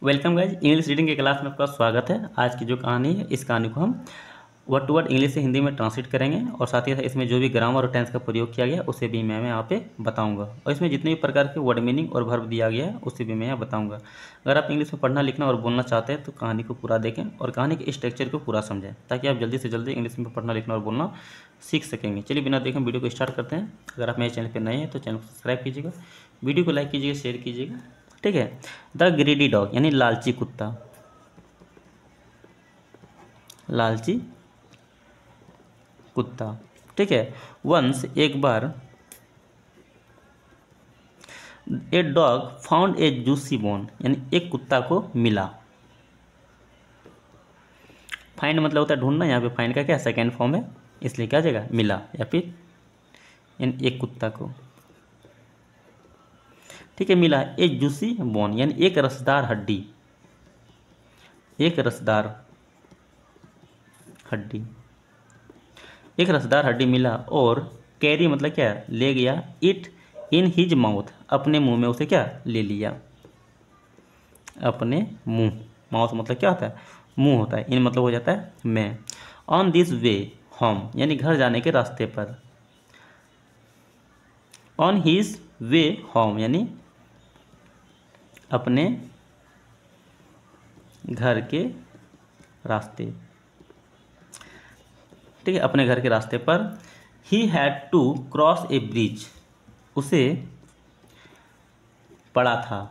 Welcome guys, English reading के class में आपका स्वागत है। आज की जो कहानी है, इस कहानी को हम वर्ड टू वर्ड इंग्लिश से हिंदी में ट्रांसलेट करेंगे और साथ ही साथ इसमें जो भी ग्रामर और टेंस का प्रयोग किया गया उसे भी मैं यहाँ पे बताऊंगा। और इसमें जितने भी प्रकार के वर्ड मीनिंग और वर्ब दिया गया है उसे भी मैं यहाँ बताऊंगा। अगर आप इंग्लिश में पढ़ना लिखना और बोलना चाहते हैं तो कहानी को पूरा देखें और कहानी के स्ट्रक्चर को पूरा समझें, ताकि आप जल्दी से जल्दी इंग्लिश में पढ़ना लिखना और बोलना सीख सकेंगे। चलिए बिना देखें वीडियो को स्टार्ट करते हैं। अगर आप मेरे चैनल पर नए हैं तो चैनल को सब्सक्राइब कीजिएगा, वीडियो को लाइक कीजिएगा, शेयर कीजिएगा। ठीक है। द ग्रीडी डॉग यानी लालची कुत्ता, लालची कुत्ता। ठीक है। वंस एक बार, a dog found a juicy bone यानी एक कुत्ता को मिला। फाइंड मतलब होता है ढूंढना, यहाँ पे फाइंड का क्या सेकेंड फॉर्म है, इसलिए क्या जगह मिला या फिर यानी एक कुत्ता को। ठीक है, मिला ए जूसी बोन यानी एक रसदार हड्डी, एक रसदार हड्डी, एक रसदार हड्डी मिला। और कैरी मतलब क्या ले गया, इट इन हिज माउथ अपने मुंह में उसे क्या ले लिया, अपने मुंह। माउथ मतलब क्या होता है, मुंह होता है। इन मतलब हो जाता है मैं। ऑन दिस वे होम यानी घर जाने के रास्ते पर। ऑन हिज वे होम यानी अपने घर के रास्ते। ठीक है, अपने घर के रास्ते पर। He had to cross a bridge, उसे पड़ा था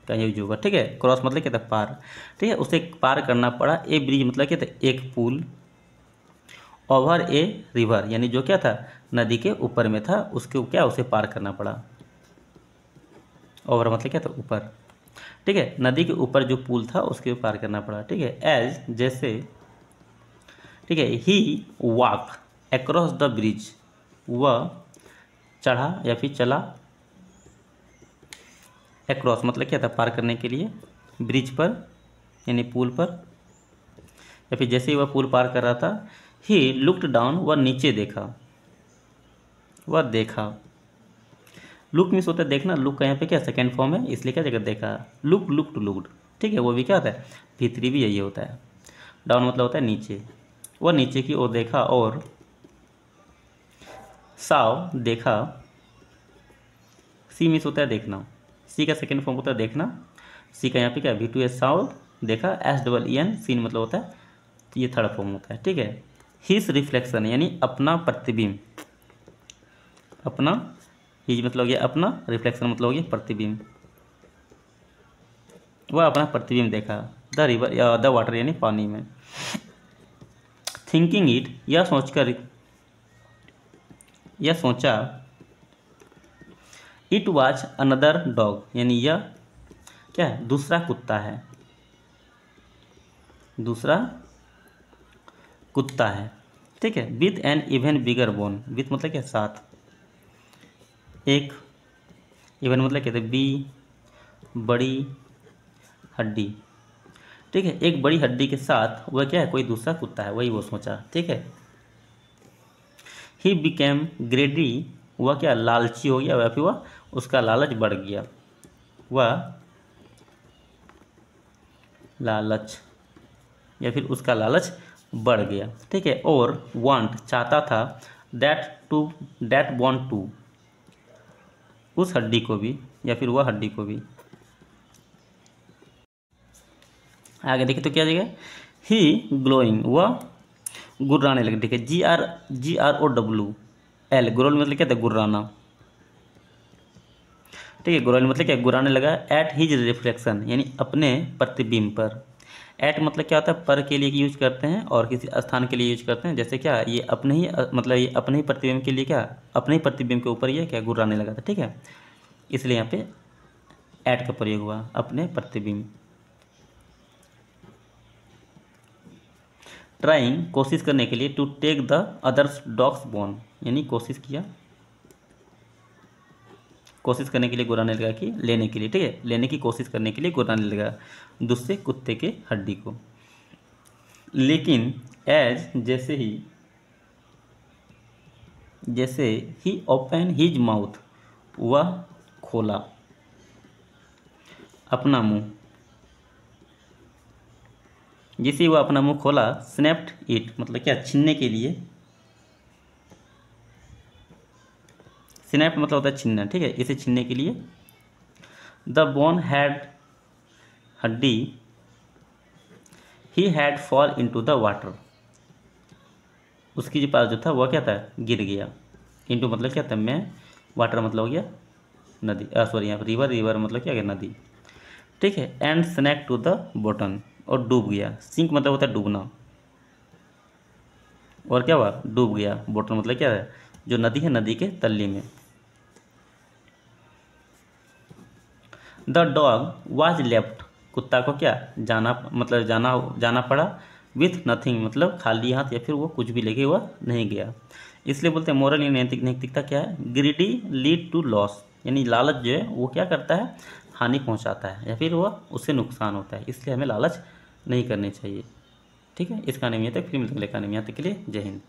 का यूज होगा। ठीक है, क्रॉस मतलब क्या था, पार। ठीक है, उसे पार करना पड़ा। ए ब्रिज मतलब क्या था, एक पुल। ओवर ए रिवर यानी जो क्या था, नदी के ऊपर में था, उसके क्या उसे पार करना पड़ा। ओवर मतलब क्या था, ऊपर। ठीक है, नदी के ऊपर जो पुल था उसके पार करना पड़ा। ठीक है, एज जैसे। ठीक है, ही वॉक अक्रॉस द ब्रिज, वह चढ़ा या फिर चला। अक्रॉस मतलब क्या था, पार करने के लिए। ब्रिज पर यानी पुल पर, या फिर जैसे ही वह पुल पार कर रहा था। ही लुक्ड डाउन, वह नीचे देखा, वह देखा। लुक मीन्स होता है देखना, लुक का यहाँ पे क्या सेकेंड फॉर्म है, इसलिए क्या जगह देखा। Look looked looked. ठीक है, वो भी क्या होता है, भीतरी भी यही होता है। डाउन मतलब होता है नीचे। वह नीचे की ओर देखा और साव देखा। सी मीन्स होता है देखना, सी का सेकेंड फॉर्म होता है देखना। सी का यहाँ पे क्या V2 एस साव देखा। SEEN सीन मतलब होता है, तो ये थर्ड फॉर्म होता है। ठीक है, हिज रिफ्लेक्शन यानी अपना प्रतिबिंब, अपना। हिज मतलब हो गया अपना, रिफ्लेक्शन मतलब हो गया प्रतिबिंब। वह अपना प्रतिबिंब देखा द रिवर या द वाटर यानी पानी में। थिंकिंग इट यह सोचकर, यह सोचा। इट वॉज अनदर डॉग यानी यह क्या है, दूसरा कुत्ता है, दूसरा कुत्ता है। ठीक है, with an even bigger bone, with मतलब क्या साथ, एक। इवन मतलब कहते बी, बड़ी हड्डी। ठीक है, एक बड़ी हड्डी के साथ वह क्या है, कोई दूसरा कुत्ता है, वही वो सोचा। ठीक है, ही बिकेम ग्रेडी, वह क्या लालची हो गया, या फिर वह उसका लालच बढ़ गया, वह लालच या फिर उसका लालच बढ़ गया। ठीक है, और वांट चाहता था, दैट वांट टू उस हड्डी को भी या फिर वह हड्डी को भी। आगे देखिए तो क्या जगह, ही ग्लोइंग वह गुर्राने लगे। ठीक है, GROWL ग्रोल मतलब क्या था, गुर्राना। ठीक है, गुर्राने मतलब क्या, गुर्राने लगा। एट हिज रिफ्लेक्शन यानी अपने प्रतिबिंब पर। एट मतलब क्या होता है, पर के लिए यूज करते हैं और किसी स्थान के लिए यूज करते हैं। जैसे क्या ये अपने ही मतलब ये अपने ही प्रतिबिंब के लिए क्या, अपने ही प्रतिबिंब के ऊपर ये क्या गुर्राने लगा था। ठीक है, इसलिए यहाँ पे एट का प्रयोग हुआ, अपने प्रतिबिंब। ट्राइंग कोशिश करने के लिए, to take the other's dog's bone यानी कोशिश किया, कोशिश करने के लिए गुर्राने लगा कि लेने के लिए। ठीक है, लेने की कोशिश करने के लिए गुर्राने लगा दूसरे कुत्ते के हड्डी को। लेकिन एज जैसे ही ओपन हिज माउथ वह खोला अपना मुंह। जिसे वो अपना मुंह खोला, स्नैप्ड इट मतलब क्या, छीनने के लिए। स्नैप्ड मतलब होता है छीनना, ठीक है, इसे छीनने के लिए। द बोन हैड, हड्डी, he had fall into the water, उसके पास जो था वह क्या था, गिर गया। इनटू मतलब क्या था, में, वाटर मतलब हो गया नदी, सॉरी यहाँ पर रिवर, रिवर मतलब क्या है, नदी, ठीक है। And sank to the bottom, और डूब गया। सिंक मतलब होता है डूबना, और क्या हुआ, डूब गया। बॉटम मतलब क्या है, जो नदी है, नदी के तल्ली में। द डॉग वाज लेफ्ट, कुत्ता को क्या, जाना मतलब जाना पड़ा। विथ नथिंग मतलब खाली हाथ, या फिर वो कुछ भी लेके हुआ नहीं गया। इसलिए बोलते हैं मोरल या नैतिकता क्या है, ग्रीडी लीड टू लॉस, यानी लालच जो है वो क्या करता है, हानि पहुंचाता है, या फिर वह उससे नुकसान होता है। इसलिए हमें लालच नहीं करनी चाहिए, ठीक है। इस कहानी में यहाँ तक, फिर मिलते हैं अगले कहानी में, यहाँ तक के लिए जय हिंद।